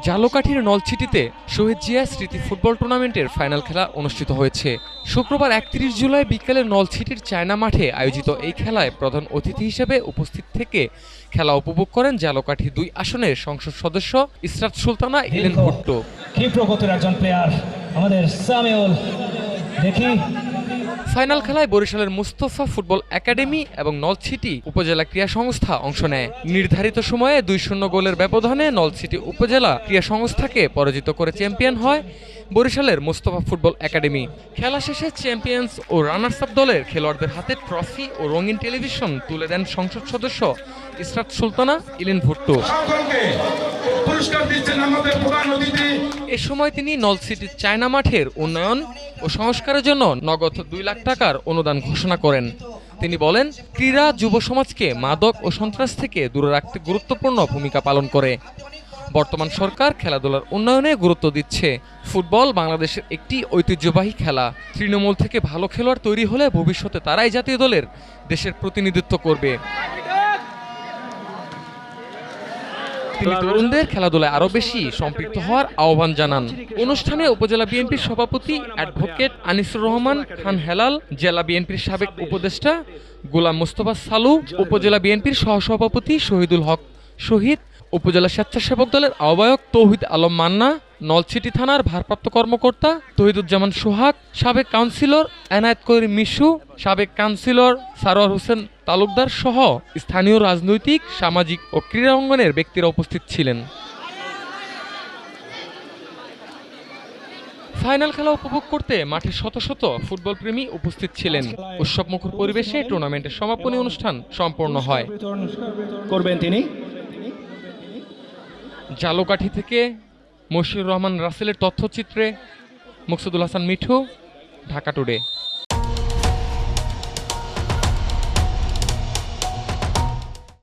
ঝালকাঠির নলছিটিতে শহীদ জিয়া স্মৃতি ফুটবল টুর্নামেন্টের ফাইনাল খেলা অনুষ্ঠিত হয়েছে। শুক্রবার ৩১ জুলাই বিকেলে নলছিটির চায়না মাঠে আয়োজিত এই খেলায় প্রধান অতিথি হিসেবে উপস্থিত থেকে খেলা উপভোগ করেন ঝালকাঠি ২ আসনের সংসদ সদস্য ইসরাত সুলতানা ইলেন ভুট্টো। কি প্রগতির একজন প্লেয়ার আমাদের সামিউল। দেখি ফাইনাল খেলায় বরিশালের মুস্তফা ফুটবল একাডেমি এবং নলছিটি উপজেলা ক্রীড়া সংস্থা অংশ নেয়। নির্ধারিত সময়ে ২-০ গোলের ব্যবধানে নলছিটি উপজেলা ক্রীড়া সংস্থাকে পরাজিত করে চ্যাম্পিয়ন হয় বরিশালের মুস্তফা ফুটবল একাডেমি। খেলা শেষে চ্যাম্পিয়ন্স ও রানার্স আপ দলের খেলোয়াড়দের হাতে ট্রফি ও রঙিন টেলিভিশন তুলে দেন সংসদ সদস্য ইসরাত সুলতানা ইলেন ভুট্টো। এ সময় তিনি নলছিটির চায়না মাঠের উন্নয়ন ও সংস্কারের জন্য নগদ ২ লাখ টাকার অনুদান ঘোষণা করেন। তিনি বলেন, ক্রীড়া যুব সমাজকে মাদক ও সন্ত্রাস থেকে দূরে রাখতে গুরুত্বপূর্ণ ভূমিকা পালন করে। বর্তমান সরকার খেলাধুলার উন্নয়নে গুরুত্ব দিচ্ছে। ফুটবল বাংলাদেশের একটি ঐতিহ্যবাহী খেলা। তৃণমূল থেকে ভালো খেলোয়াড় তৈরি হলে ভবিষ্যতে তারাই জাতীয় দলের দেশের প্রতিনিধিত্ব করবে। তিনি তরুণদের খেলাধুলায় আরো বেশি সম্পৃক্ত হওয়ার আহ্বান জানান। অনুষ্ঠানে উপজেলা বিএনপির সভাপতি অ্যাডভোকেট আনিসুর রহমান খান হেলাল, জেলা বিএনপির সাবেক উপদেষ্টা গোলাম মোস্তফা সালু, উপজেলা বিএনপির সহসভাপতি শহীদুল হক শহীদ, উপজেলা স্বেচ্ছাসেবক দলের আহ্বায়ক তৌহিদ আলম মান্না, নলছিটি থানার ভারপ্রাপ্ত কর্মকর্তা তৌহিদুজ্জামান সোহাগ, সাবেক কাউন্সিলর এনায়েত করিম মিশু, সাবেক কাউন্সিলর সারোয়ার হোসেন তালুকদার সহ স্থানীয় রাজনৈতিক, সামাজিক ও ক্রীড়া অঙ্গনের ব্যক্তিরা উপস্থিত ছিলেন। ফাইনাল খেলা উপভোগ করতে মাঠে শত শত ফুটবল প্রেমী উপস্থিত ছিলেন। উৎসবমুখর পরিবেশে টুর্নামেন্টের সমাপনী অনুষ্ঠান সম্পন্ন হয়। করবেন তিনি। ঝালকাঠি থেকে মশিউর রহমান রাসেলের তথ্যচিত্রে মুকসুদুল হাসান মিঠু, ঢাকা টুডে।